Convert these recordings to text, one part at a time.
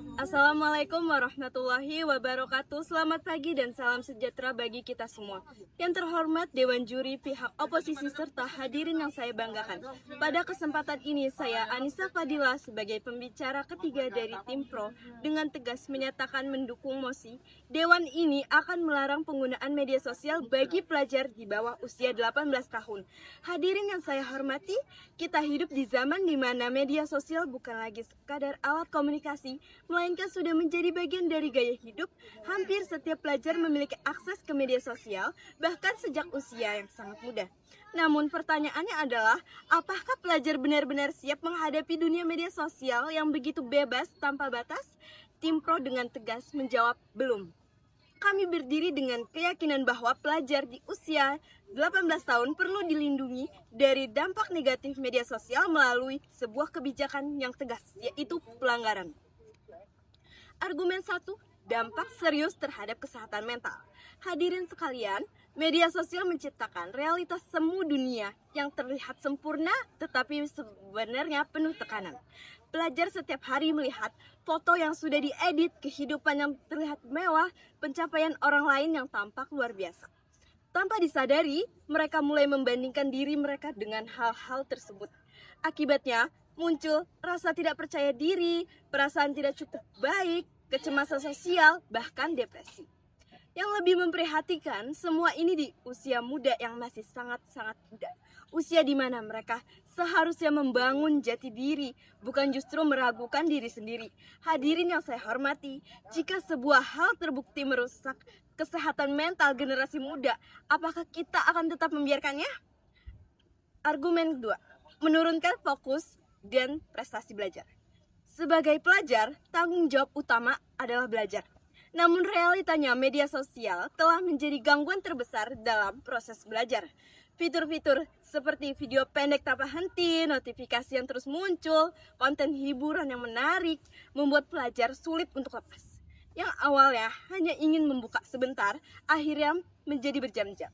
Assalamualaikum warahmatullahi wabarakatuh. Selamat pagi dan salam sejahtera bagi kita semua. Yang terhormat Dewan Juri, pihak oposisi, serta hadirin yang saya banggakan. Pada kesempatan ini saya Anissa Fadila sebagai pembicara ketiga dari tim Pro dengan tegas menyatakan mendukung mosi Dewan ini akan melarang penggunaan media sosial bagi pelajar di bawah usia 18 tahun. Hadirin yang saya hormati, kita hidup di zaman di mana media sosial bukan lagi sekadar alat komunikasi, melainkan sudah menjadi bagian dari gaya hidup. Hampir setiap pelajar memiliki akses ke media sosial, bahkan sejak usia yang sangat muda. Namun pertanyaannya adalah, apakah pelajar benar-benar siap menghadapi dunia media sosial yang begitu bebas tanpa batas? Tim Pro dengan tegas menjawab, belum. Kami berdiri dengan keyakinan bahwa pelajar di usia 18 tahun perlu dilindungi dari dampak negatif media sosial melalui sebuah kebijakan yang tegas, yaitu pelanggaran. Argumen 1, dampak serius terhadap kesehatan mental. Hadirin sekalian, media sosial menciptakan realitas semu dunia yang terlihat sempurna tetapi sebenarnya penuh tekanan. Pelajar setiap hari melihat foto yang sudah diedit, kehidupan yang terlihat mewah, pencapaian orang lain yang tampak luar biasa. Tanpa disadari, mereka mulai membandingkan diri mereka dengan hal-hal tersebut. Akibatnya, muncul rasa tidak percaya diri, perasaan tidak cukup baik, kecemasan sosial, bahkan depresi. Yang lebih memprihatinkan, semua ini di usia muda yang masih sangat-sangat muda. Usia di mana mereka seharusnya membangun jati diri, bukan justru meragukan diri sendiri. Hadirin yang saya hormati, jika sebuah hal terbukti merusak kesehatan mental generasi muda, apakah kita akan tetap membiarkannya? Argumen kedua, menurunkan fokus dan prestasi belajar. Sebagai pelajar, tanggung jawab utama adalah belajar. Namun realitanya media sosial telah menjadi gangguan terbesar dalam proses belajar. Fitur-fitur seperti video pendek tanpa henti, notifikasi yang terus muncul, konten hiburan yang menarik, membuat pelajar sulit untuk lepas. Yang awalnya hanya ingin membuka sebentar, akhirnya menjadi berjam-jam.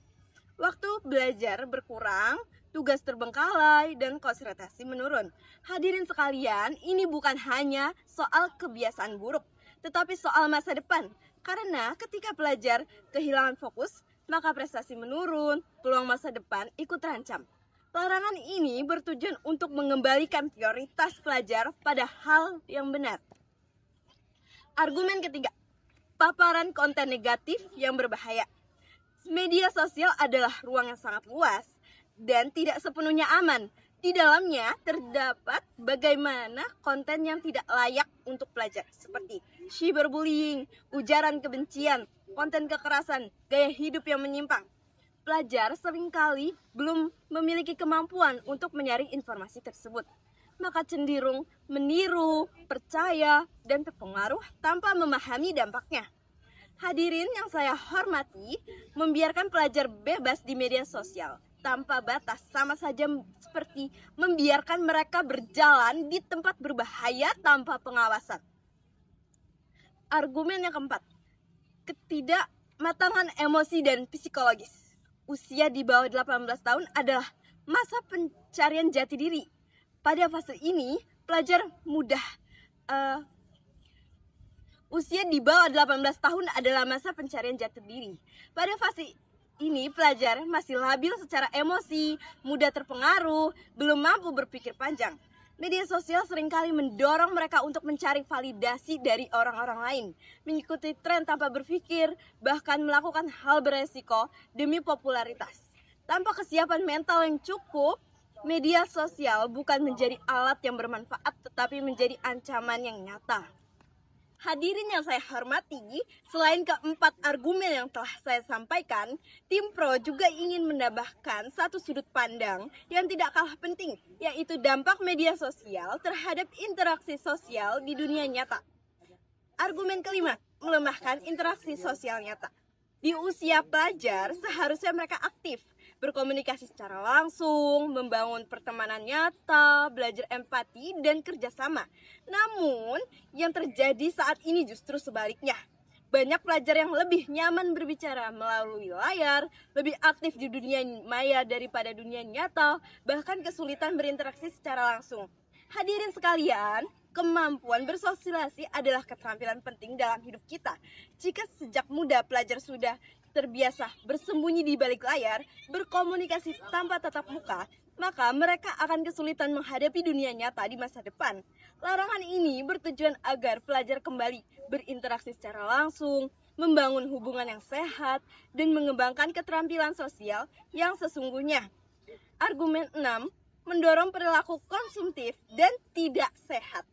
Waktu belajar berkurang, tugas terbengkalai, dan konsentrasi menurun. Hadirin sekalian, ini bukan hanya soal kebiasaan buruk, tetapi soal masa depan. Karena ketika pelajar kehilangan fokus, maka prestasi menurun, peluang masa depan ikut terancam. Larangan ini bertujuan untuk mengembalikan prioritas pelajar pada hal yang benar. Argumen ketiga, paparan konten negatif yang berbahaya. Media sosial adalah ruang yang sangat luas dan tidak sepenuhnya aman. Di dalamnya terdapat bagaimana konten yang tidak layak untuk pelajar, seperti cyberbullying, ujaran kebencian, konten kekerasan, gaya hidup yang menyimpang. Pelajar seringkali belum memiliki kemampuan untuk menyaring informasi tersebut, maka cenderung meniru, percaya, dan terpengaruh tanpa memahami dampaknya. Hadirin yang saya hormati, membiarkan pelajar bebas di media sosial tanpa batas sama saja seperti membiarkan mereka berjalan di tempat berbahaya tanpa pengawasan. Argumen yang keempat, ketidakmatangan emosi dan psikologis. Usia di bawah 18 tahun adalah masa pencarian jati diri. Pada fase ini, pelajar mudah usia di bawah 18 tahun adalah masa pencarian jati diri. Pada fase ini, pelajar masih labil secara emosi, mudah terpengaruh, belum mampu berpikir panjang. Media sosial seringkali mendorong mereka untuk mencari validasi dari orang-orang lain, mengikuti tren tanpa berpikir, bahkan melakukan hal beresiko demi popularitas. Tanpa kesiapan mental yang cukup, media sosial bukan menjadi alat yang bermanfaat, tetapi menjadi ancaman yang nyata. Hadirin yang saya hormati, selain keempat argumen yang telah saya sampaikan, tim Pro juga ingin menambahkan satu sudut pandang yang tidak kalah penting, yaitu dampak media sosial terhadap interaksi sosial di dunia nyata. Argumen kelima, melemahkan interaksi sosial nyata. Di usia pelajar, seharusnya mereka aktif, berkomunikasi secara langsung, membangun pertemanan nyata, belajar empati, dan kerjasama. Namun, yang terjadi saat ini justru sebaliknya. Banyak pelajar yang lebih nyaman berbicara melalui layar, lebih aktif di dunia maya daripada dunia nyata, bahkan kesulitan berinteraksi secara langsung. Hadirin sekalian, Kemampuan bersosialisasi adalah keterampilan penting dalam hidup kita. Jika sejak muda pelajar sudah terbiasa bersembunyi di balik layar, berkomunikasi tanpa tatap muka, maka mereka akan kesulitan menghadapi dunia nyata di masa depan. Larangan ini bertujuan agar pelajar kembali berinteraksi secara langsung, membangun hubungan yang sehat, dan mengembangkan keterampilan sosial yang sesungguhnya. Argumen 6, mendorong perilaku konsumtif dan tidak sehat.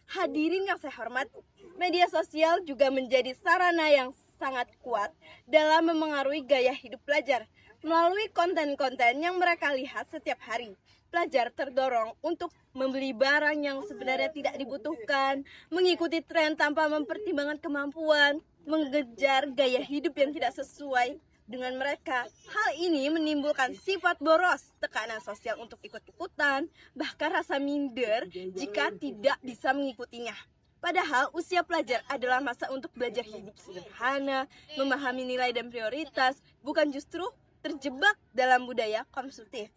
Hadirin yang saya hormati, media sosial juga menjadi sarana yang sangat kuat dalam memengaruhi gaya hidup pelajar. Melalui konten-konten yang mereka lihat setiap hari, pelajar terdorong untuk membeli barang yang sebenarnya tidak dibutuhkan, mengikuti tren tanpa mempertimbangkan kemampuan, mengejar gaya hidup yang tidak sesuai dengan mereka. Hal ini menimbulkan sifat boros, tekanan sosial untuk ikut-ikutan, bahkan rasa minder jika tidak bisa mengikutinya. Padahal usia pelajar adalah masa untuk belajar hidup sederhana, memahami nilai dan prioritas, bukan justru terjebak dalam budaya konsumtif.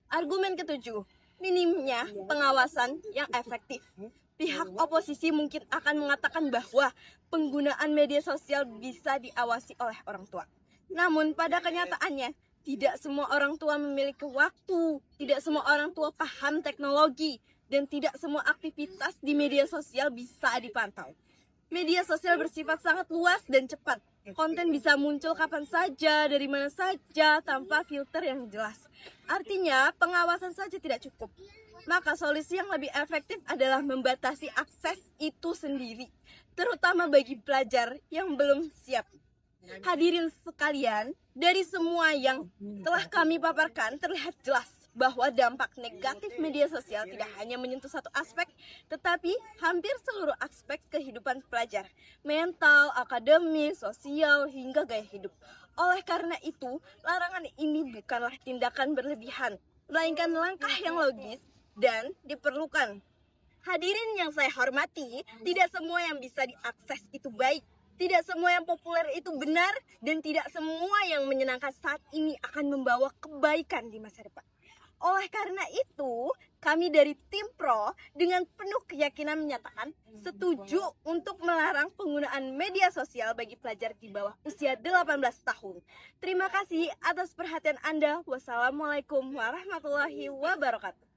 Argumen ketujuh, minimnya pengawasan yang efektif. Pihak oposisi mungkin akan mengatakan bahwa penggunaan media sosial bisa diawasi oleh orang tua. Namun pada kenyataannya, tidak semua orang tua memiliki waktu, tidak semua orang tua paham teknologi, dan tidak semua aktivitas di media sosial bisa dipantau. Media sosial bersifat sangat luas dan cepat. Konten bisa muncul kapan saja, dari mana saja, tanpa filter yang jelas. Artinya, pengawasan saja tidak cukup. Maka solusi yang lebih efektif adalah membatasi akses itu sendiri, terutama bagi pelajar yang belum siap. Hadirin sekalian, dari semua yang telah kami paparkan terlihat jelas bahwa dampak negatif media sosial tidak hanya menyentuh satu aspek, tetapi hampir seluruh aspek kehidupan pelajar, mental, akademik, sosial, hingga gaya hidup. Oleh karena itu, larangan ini bukanlah tindakan berlebihan, melainkan langkah yang logis dan diperlukan. Hadirin yang saya hormati, tidak semua yang bisa diakses itu baik, tidak semua yang populer itu benar, dan tidak semua yang menyenangkan saat ini akan membawa kebaikan di masa depan. Oleh karena itu, kami dari tim Pro dengan penuh keyakinan menyatakan setuju untuk melarang penggunaan media sosial bagi pelajar di bawah usia 18 tahun. Terima kasih atas perhatian Anda. Wassalamualaikum warahmatullahi wabarakatuh.